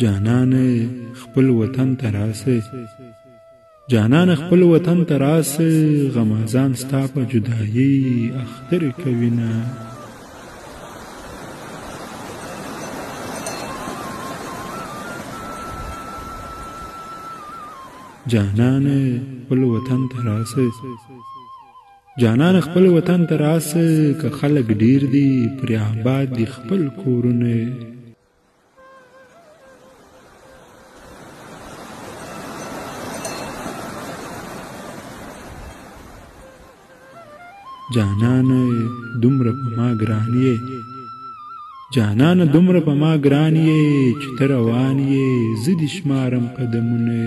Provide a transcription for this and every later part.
جانان خپل وطن ته راسه، جانان خپل وطن ته راسه، غمازان ستا په جدایي اختر کوینه. جانان خپل وطن ته راسه، جانان خپل وطن ته راسه، که خلک ډیر دي پرې آباد دي خپل کورونه. جانان دومره په ما ګران یې، جانان دومره په ما ګران یې، چې ته روان یې زه دې شمارم قدمونه.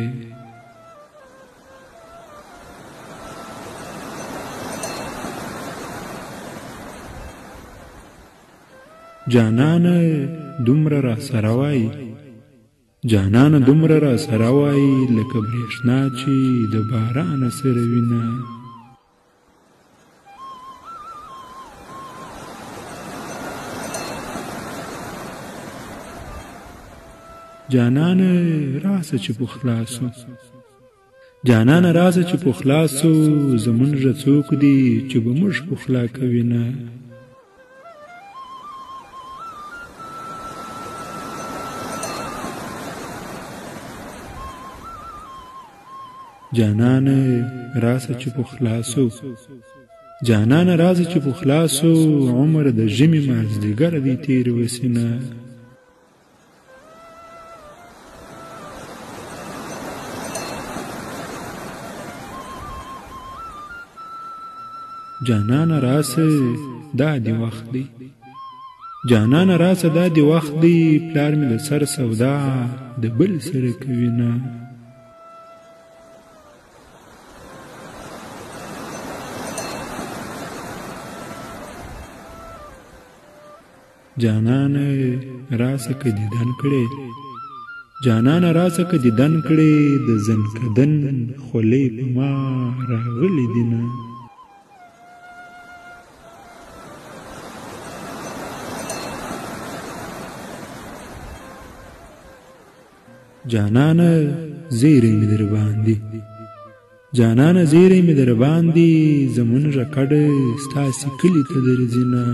جانان دومره را سره وای، جانان دومره را سره وای، لکه برېښنا چې د باران سره وینه. جانان راسه چې په خلاصو، جانان راسه چې په خلاصو، زمونږ څوک دي چې به موږ په خلا کوینه. جانان راسه چې په خلاصو، جانان راسه چې په خلاصو، عمر د ژمي مازدیګر دی تیر وسینه. جانان راسه دا دی وخت دی، جانان راسه دا دی وخت دی، پلار مې د سر سودا د بل سره کوینه. جانان راسه که دیدن کړې، جانان راسه که دیدن کړې، د زنکدن خولې په ما راغلې دینه. جانان زیری می در باندې، جانان زیری می در باندې، زمونږ کډه ستاسې کلي ته درځینه.